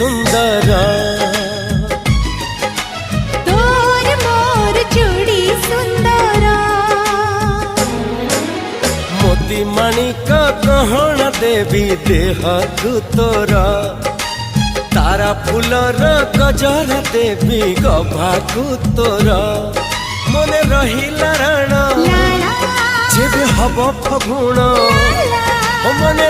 सुंदर तोर मोर चूड़ी सुंदर मोती माणिक गहना देवी देह तू तोर तारा फूलर गजर देवी गभाकू तोर मने रहिला राण जेबे हब फगुण मने